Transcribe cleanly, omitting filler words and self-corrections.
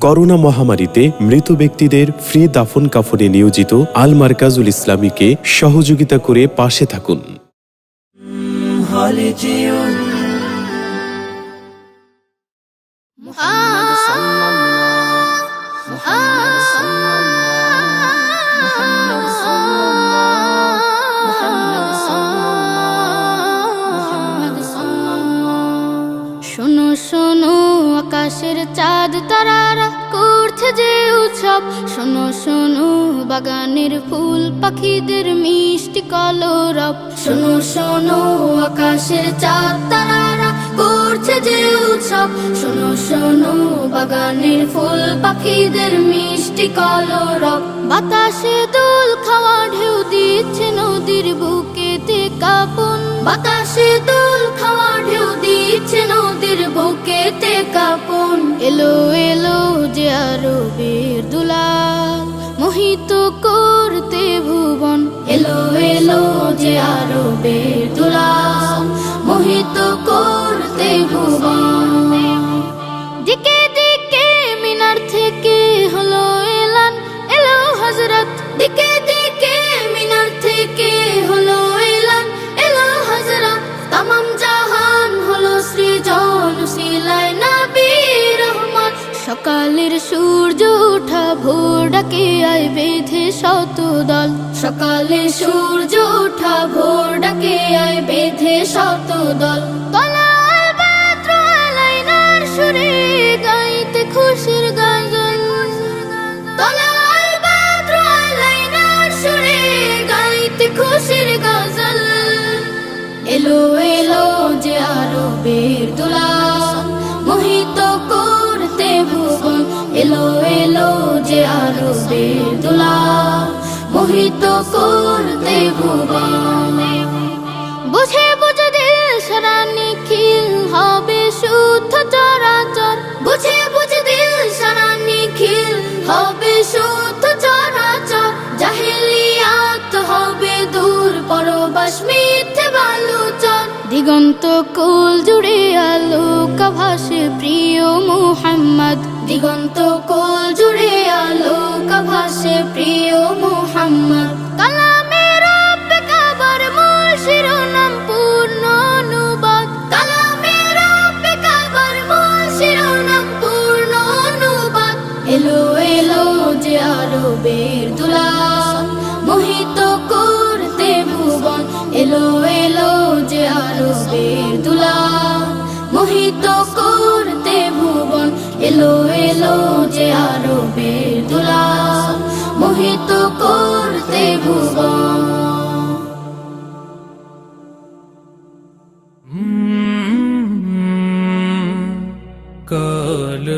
Corona মহামারীতে মৃত ব্যক্তিদের ফ্রি দাফন কাফনে নিয়োজিত আল মারকাজুল ইসলামীকে সহযোগিতা করে পাশে থাকুন। শোনো শোনো আকাশের চাঁদ তারারা করছে যে উৎসব, শোনো শোনো বাগানের ফুল পাখিদের মিষ্টি কলরব। শোনো শোনো আকাশের চাঁদ তারারা করছে যে উৎসব, শোনো শোনো বাগানের ফুল পাখিদের মিষ্টি কলরব। বাতাসে দোল খাওয়া ঢেউ দিচ্ছে নদীর বুকেতে কাঁপন, বাতাসে দোল খাওয়া ঢেউ দিচ্ছে নদীর বুকেতে কাঁপন। এলো এলো যে আরবের দুলাল মোহিত করতে ভুবন, এলো এলো যে আরবের দুলাল মোহিত করতে ভুবন। দিকে দিকে মিনার থেকে হলো এলান, এলো হযরত। দিকে দিকে মিনার থেকে হলো এলান, এলো হযরত। তামাম জাহান হলো সৃজন সিলায় নবী রহমত। সকালের সূর্য ওঠা ভোর ডাকে আয় বেঁধে শত দল, সকালের সূর্য ওঠা ভোর ডাকে আয় বেঁধে শত দল। তলায় বদ্র আলাইনার সুরে গাইতে খুশির গাজন, তলায় বদ্র আলাইনার সুরে গাইতে খুশির গজল। এলো এলো যে আরবের দুলাল মোহিত করতে ভুবন, এলো এলো যে আরবের দুলাল মোহিত করতে ভুবন। বুঝে বুঝে দিল সারা নিখিল হবে শুদ্ধ চরাচর, বুঝে বুঝে দিল সারা নিখিল হবে শুদ্ধ চরাচর। জাহেলিয়াত হবে দূর পরবাস মিথ্যে বালুচর। দিগন্ত কুল জুড়ে আলোকা ভাসে প্রিয় মুহাম্মদ, দিগন্ত কুল জুড়ে আলোকা ভাসে প্রিয় মুহাম্মদ। কালামে রব্বে কাবার মূল শিরোনাম পূর্ণ অনুবাদ, কালামে রব্বে কাবার মূল শিরোনাম পূর্ণ অনুবাদ। এলো এলো যে আরবের দুলাল মোহিত করতে ভুবন, এলো এলো যে আরবের দুলাল মোহিত করতে ভুবন, এলো এলো যে আরবের দুলাল মোহিত করতে ভুবন। কাল